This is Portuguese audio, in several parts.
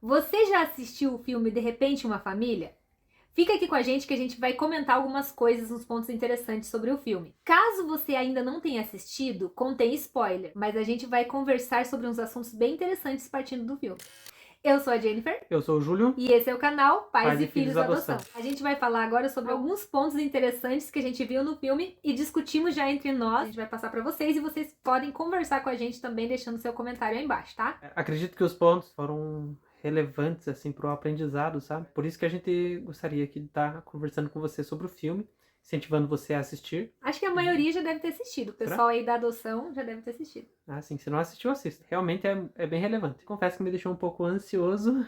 Você já assistiu o filme De Repente Uma Família? Fica aqui com a gente que a gente vai comentar algumas coisas, uns pontos interessantes sobre o filme. Caso você ainda não tenha assistido, contém spoiler, mas a gente vai conversar sobre uns assuntos bem interessantes partindo do filme. Eu sou a Jennifer. Eu sou o Júlio. E esse é o canal Pais e Filhos da Adoção. A gente vai falar agora sobre alguns pontos interessantes que a gente viu no filme e discutimos já entre nós. A gente vai passar pra vocês e vocês podem conversar com a gente também deixando seu comentário aí embaixo, tá? Acredito que os pontos foram relevantes, assim, pro aprendizado, sabe? Por isso que a gente gostaria aqui de estar conversando com você sobre o filme, incentivando você a assistir. Acho que a maioria já deve ter assistido. O pessoal aí da adoção já deve ter assistido. Ah, sim. Se não assistiu, assista. Realmente é bem relevante. Confesso que me deixou um pouco ansioso.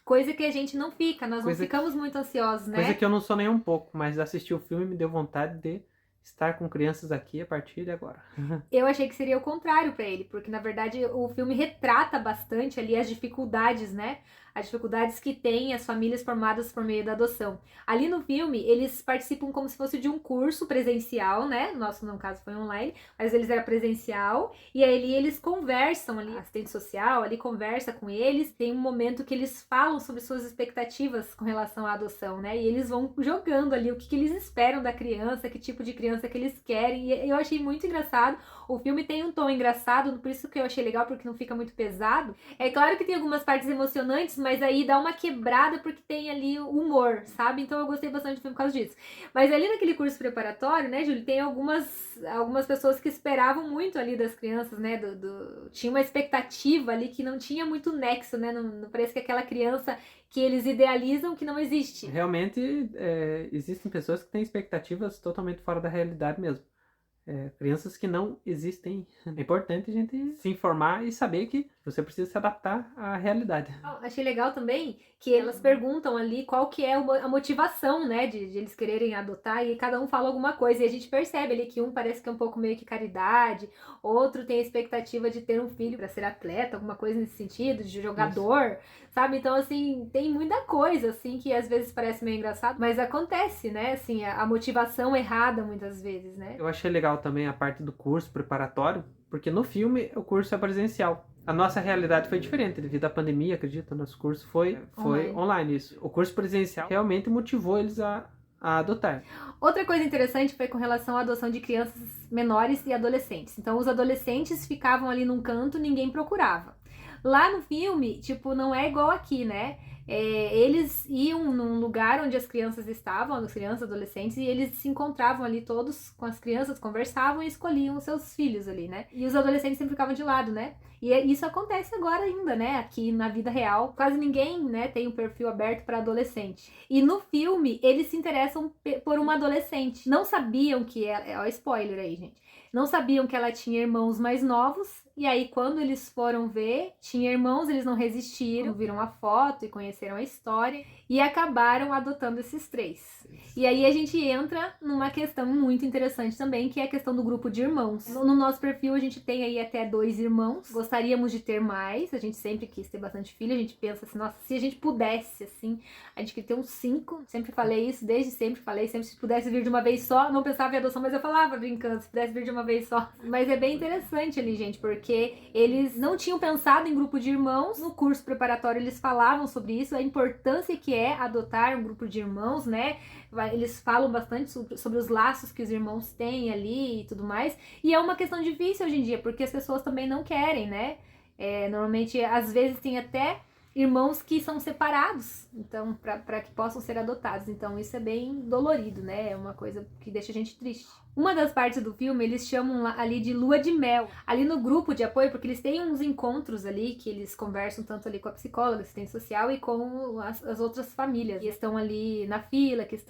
Coisa que a gente não fica, nós não ficamos muito ansiosos, né? Coisa que eu não sou nem um pouco, mas assistir o filme me deu vontade de estar com crianças aqui a partir de agora. Eu achei que seria o contrário pra ele, porque na verdade o filme retrata bastante ali as dificuldades, né? As dificuldades que tem as famílias formadas por meio da adoção. Ali no filme, eles participam como se fosse de um curso presencial, né? Nosso, no caso, foi online, mas eles eram presencial. E aí eles conversam ali, a assistente social ali conversa com eles. Tem um momento que eles falam sobre suas expectativas com relação à adoção, né? E eles vão jogando ali o que eles esperam da criança, que tipo de criança que eles querem. E eu achei muito engraçado. O filme tem um tom engraçado, por isso que eu achei legal, porque não fica muito pesado. É claro que tem algumas partes emocionantes, mas aí dá uma quebrada porque tem ali o humor, sabe? Então eu gostei bastante do filme por causa disso. Mas ali naquele curso preparatório, né, Júlio, tem algumas pessoas que esperavam muito ali das crianças, né? Tinha uma expectativa ali que não tinha muito nexo, né? Não parece que aquela criança que eles idealizam que não existe. Realmente, existem pessoas que têm expectativas totalmente fora da realidade mesmo. Crianças que não existem. É importante a gente se informar e saber que você precisa se adaptar à realidade. Achei legal também que elas perguntam ali qual que é a motivação, né, de eles quererem adotar, e cada um fala alguma coisa, e a gente percebe ali que um parece que é um pouco meio que caridade, outro tem a expectativa de ter um filho para ser atleta, alguma coisa nesse sentido, de jogador, sabe? Então, assim, tem muita coisa, assim, que às vezes parece meio engraçado, mas acontece, né, assim, a motivação errada muitas vezes, né? Eu achei legal também a parte do curso preparatório, porque no filme o curso é presencial. A nossa realidade foi diferente, devido à pandemia, acredito, nosso curso foi online isso. O curso presencial realmente motivou eles a adotar. Outra coisa interessante foi com relação à adoção de crianças menores e adolescentes. Então, os adolescentes ficavam ali num canto, ninguém procurava. Lá no filme, tipo, não é igual aqui, né? Eles iam num lugar onde as crianças estavam, as crianças, adolescentes, e eles se encontravam ali todos com as crianças, conversavam e escolhiam os seus filhos ali, né? E os adolescentes sempre ficavam de lado, né? E isso acontece agora ainda, né? Aqui na vida real, quase ninguém, né, tem um perfil aberto para adolescente. E no filme, eles se interessam por uma adolescente. Não sabiam que ela... Ó, spoiler aí, gente. Não sabiam que ela tinha irmãos mais novos. E aí, quando eles foram ver, tinha irmãos, eles não resistiram, viram a foto e conheceram a história e acabaram adotando esses 3. E aí a gente entra numa questão muito interessante também, que é a questão do grupo de irmãos. No nosso perfil, a gente tem aí até 2 irmãos. Gostaríamos de ter mais, a gente sempre quis ter bastante filho. A gente pensa assim, nossa, se a gente pudesse, assim, a gente queria ter uns 5. Sempre falei isso, desde sempre falei, sempre se pudesse vir de uma vez só. Não pensava em adoção, mas eu falava brincando, se pudesse vir de uma vez só. Mas é bem interessante ali, gente, porque eles não tinham pensado em grupo de irmãos. No curso preparatório eles falavam sobre isso, a importância que é adotar um grupo de irmãos, né? Eles falam bastante sobre os laços que os irmãos têm ali e tudo mais. E é uma questão difícil hoje em dia, porque as pessoas também não querem, né? Normalmente, às vezes, tem até irmãos que são separados, então, para que possam ser adotados. Então, isso é bem dolorido, né? É uma coisa que deixa a gente triste. Uma das partes do filme, eles chamam ali de lua de mel. Ali no grupo de apoio, porque eles têm uns encontros ali, que eles conversam tanto ali com a psicóloga, assistente social, e com as outras famílias que estão ali na fila, que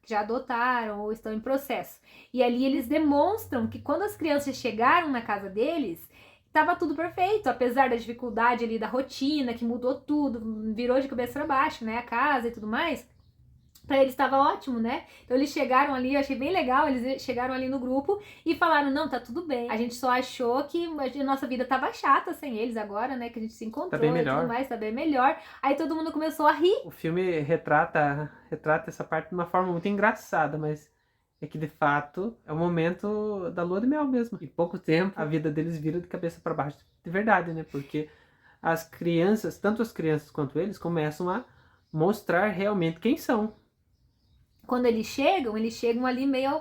já adotaram ou estão em processo. E ali eles demonstram que quando as crianças chegaram na casa deles, tava tudo perfeito, apesar da dificuldade ali da rotina, que mudou tudo, virou de cabeça para baixo, né, a casa e tudo mais. Pra eles estava ótimo, né? Então eles chegaram ali, eu achei bem legal, eles chegaram ali no grupo e falaram, não, tá tudo bem. A gente só achou que a nossa vida tava chata sem eles agora, né? Que a gente se encontrou Tá bem melhor. E tudo mais, tá bem melhor. Aí todo mundo começou a rir. O filme retrata essa parte de uma forma muito engraçada, mas é que de fato é o momento da lua de mel mesmo. Em pouco tempo a vida deles vira de cabeça para baixo. De verdade, né? Porque as crianças, tanto as crianças quanto eles, começam a mostrar realmente quem são. Quando eles chegam ali meio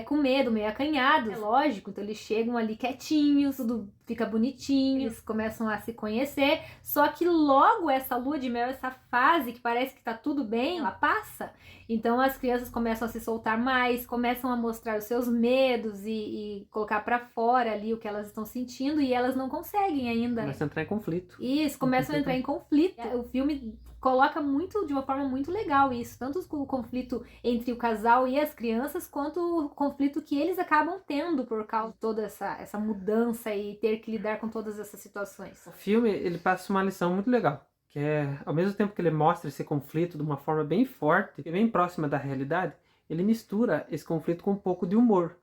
com medo, meio acanhados. É lógico, então eles chegam ali quietinhos, tudo fica bonitinho, eles começam a se conhecer. Só que logo essa lua de mel, essa fase que parece que tá tudo bem, ela passa. Então as crianças começam a se soltar mais, começam a mostrar os seus medos e colocar pra fora ali o que elas estão sentindo e elas não conseguem ainda. Começam a entrar em conflito. Isso, começam a entrar em conflito. O filme coloca de uma forma muito legal isso, tanto o conflito entre o casal e as crianças, quanto o conflito que eles acabam tendo por causa de toda essa mudança e ter que lidar com todas essas situações. O filme, ele passa uma lição muito legal, que é, ao mesmo tempo que ele mostra esse conflito de uma forma bem forte, bem próxima da realidade, ele mistura esse conflito com um pouco de humor.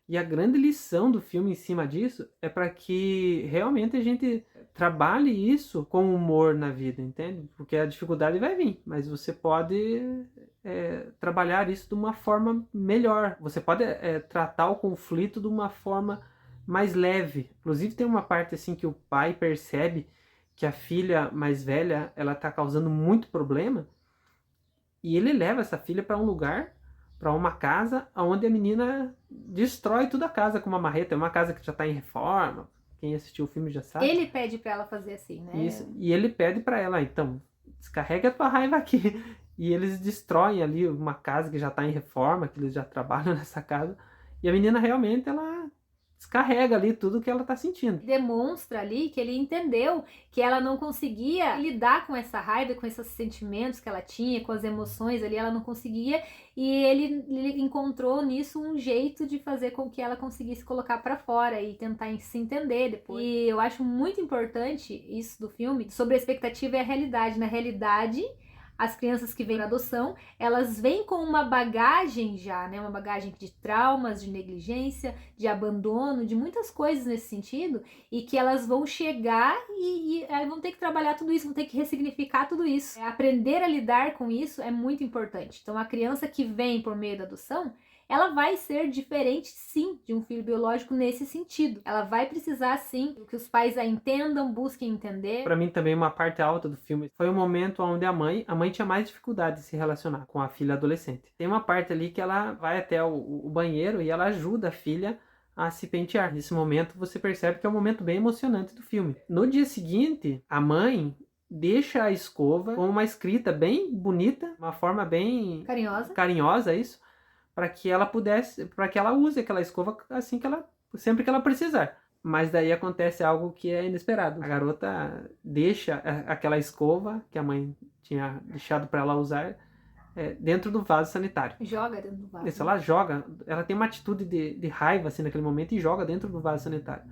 E a grande lição do filme em cima disso é para que realmente a gente trabalhe isso com humor na vida, entende? Porque a dificuldade vai vir, mas você pode trabalhar isso de uma forma melhor. Você pode tratar o conflito de uma forma mais leve. Inclusive tem uma parte assim que o pai percebe que a filha mais velha ela está causando muito problema e ele leva essa filha para um lugar, para uma casa onde a menina destrói toda a casa com uma marreta. É uma casa que já está em reforma. Quem assistiu o filme já sabe. Ele pede para ela fazer assim, né? Isso. E ele pede para ela, então, descarrega a tua raiva aqui. E eles destroem ali uma casa que já está em reforma, que eles já trabalham nessa casa. E a menina realmente, ela descarrega ali tudo que ela tá sentindo. Demonstra ali que ele entendeu que ela não conseguia lidar com essa raiva, com esses sentimentos que ela tinha, com as emoções ali, ela não conseguia, e ele encontrou nisso um jeito de fazer com que ela conseguisse colocar pra fora e tentar se entender depois. E eu acho muito importante isso do filme, sobre a expectativa e a realidade. Na realidade, as crianças que vêm para adoção, elas vêm com uma bagagem já, né? Uma bagagem de traumas, de negligência, de abandono, de muitas coisas nesse sentido, e que elas vão chegar e vão ter que trabalhar tudo isso, vão ter que ressignificar tudo isso. Aprender a lidar com isso é muito importante. Então, a criança que vem por meio da adoção, ela vai ser diferente, sim, de um filho biológico nesse sentido. Ela vai precisar, sim, que os pais a entendam, busquem entender. Para mim também uma parte alta do filme foi o momento onde a mãe tinha mais dificuldade de se relacionar com a filha adolescente. Tem uma parte ali que ela vai até o banheiro e ela ajuda a filha a se pentear. Nesse momento você percebe que é um momento bem emocionante do filme. No dia seguinte, a mãe deixa a escova com uma escrita bem bonita, uma forma bem carinhosa isso, para que ela use aquela escova assim sempre que ela precisar. Mas daí acontece algo que é inesperado. A garota deixa aquela escova que a mãe tinha deixado para ela usar dentro do vaso sanitário. Joga dentro do vaso. Isso, ela joga, ela tem uma atitude de raiva assim naquele momento e joga dentro do vaso sanitário.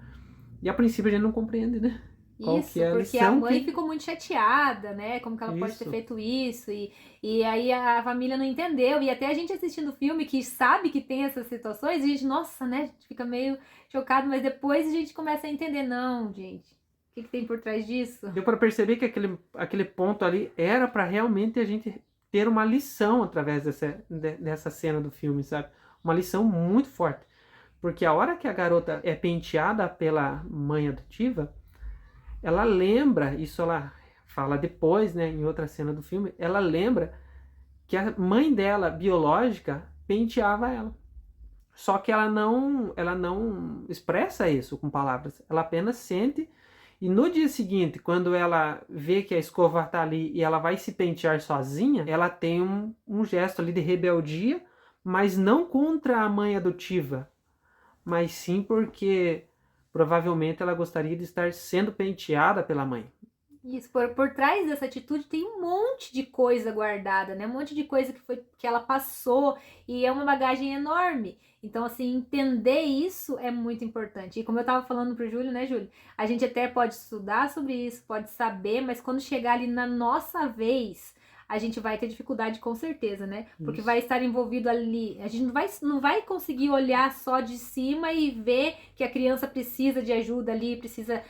E a princípio a gente não compreende, né? Isso, porque a mãe ficou muito chateada, né? Como que ela pode ter feito isso? E aí a família não entendeu. E até a gente assistindo o filme, que sabe que tem essas situações, a gente, nossa, né? A gente fica meio chocado, mas depois a gente começa a entender. Não, gente, o que tem por trás disso? Deu pra perceber que aquele ponto ali era pra realmente a gente ter uma lição através dessa cena do filme, sabe? Uma lição muito forte. Porque a hora que a garota é penteada pela mãe adotiva, ela lembra, isso ela fala depois, né, em outra cena do filme, ela lembra que a mãe dela, biológica, penteava ela. Só que ela não expressa isso com palavras, ela apenas sente, e no dia seguinte, quando ela vê que a escova está ali e ela vai se pentear sozinha, ela tem um gesto ali de rebeldia, mas não contra a mãe adotiva, mas sim porque provavelmente ela gostaria de estar sendo penteada pela mãe. Isso, por trás dessa atitude tem um monte de coisa guardada, né? Um monte de coisa que ela passou e é uma bagagem enorme. Então, assim, entender isso é muito importante. E como eu tava falando pro Júlio, né, Júlio? A gente até pode estudar sobre isso, pode saber, mas quando chegar ali na nossa vez, a gente vai ter dificuldade com certeza, né? Porque vai estar envolvido ali. A gente não vai conseguir olhar só de cima e ver que a criança precisa de ajuda ali, precisa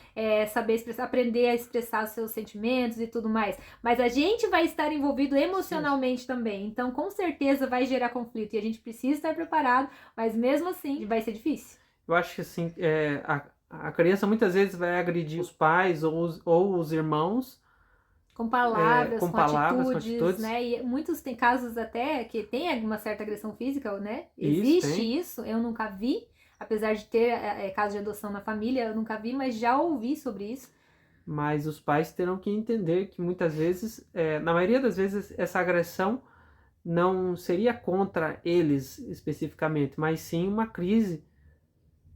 saber expressar, aprender a expressar os seus sentimentos e tudo mais. Mas a gente vai estar envolvido emocionalmente também. Então, com certeza vai gerar conflito. E a gente precisa estar preparado, mas mesmo assim vai ser difícil. Eu acho que assim, A criança muitas vezes vai agredir os pais ou os irmãos com palavras, com atitudes, né? E muitos tem casos até que tem alguma certa agressão física, né? Existe isso, eu nunca vi, apesar de ter casos de adoção na família, eu nunca vi, mas já ouvi sobre isso. Mas os pais terão que entender que muitas vezes, na maioria das vezes, essa agressão não seria contra eles especificamente, mas sim uma crise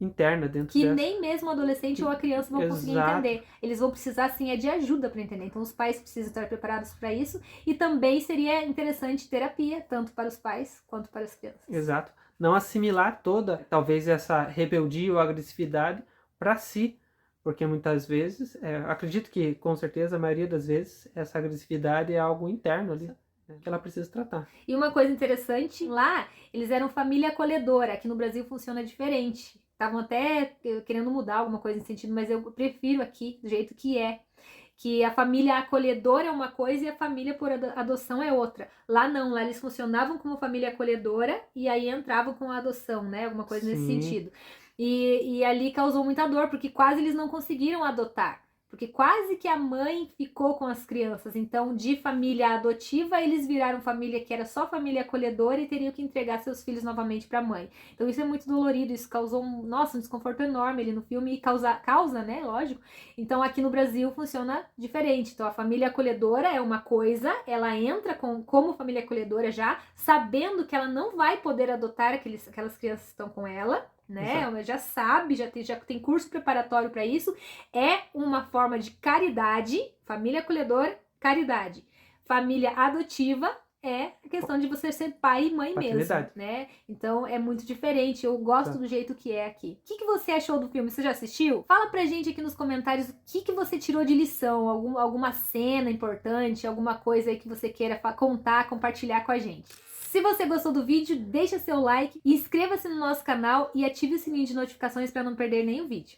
interna dentro que nem mesmo o adolescente ou a criança vão conseguir Exato. entender. Eles vão precisar, sim, de ajuda para entender. Então, os pais precisam estar preparados para isso. E também seria interessante terapia, tanto para os pais quanto para as crianças. Exato. Não assimilar toda, talvez, essa rebeldia ou agressividade para si. Porque muitas vezes, acredito que, com certeza, a maioria das vezes, essa agressividade é algo interno ali, que ela precisa tratar. E uma coisa interessante, lá, eles eram família acolhedora. Aqui no Brasil funciona diferente. Estavam até querendo mudar alguma coisa nesse sentido, mas eu prefiro aqui, do jeito que é. Que a família acolhedora é uma coisa e a família por adoção é outra. Lá não, lá eles funcionavam como família acolhedora e aí entravam com a adoção, né? Alguma coisa nesse sentido. E ali causou muita dor, porque quase eles não conseguiram adotar. Porque quase que a mãe ficou com as crianças. Então, de família adotiva, eles viraram família que era só família acolhedora e teriam que entregar seus filhos novamente para a mãe. Então, isso é muito dolorido. Isso causou um desconforto enorme ali no filme e causa, né? Lógico. Então, aqui no Brasil funciona diferente. Então, a família acolhedora é uma coisa, ela entra como família acolhedora já, sabendo que ela não vai poder adotar aquelas crianças que estão com ela, né? Ela já sabe, já tem curso preparatório para isso. É uma forma de caridade, família acolhedora, caridade. Família adotiva é a questão de você ser pai e mãe mesmo, né? Então é muito diferente. Eu gosto do jeito que é aqui. O que você achou do filme? Você já assistiu? Fala pra gente aqui nos comentários o que você tirou de lição, alguma cena importante, alguma coisa aí que você queira contar, compartilhar com a gente. Se você gostou do vídeo, deixa seu like, inscreva-se no nosso canal e ative o sininho de notificações para não perder nenhum vídeo.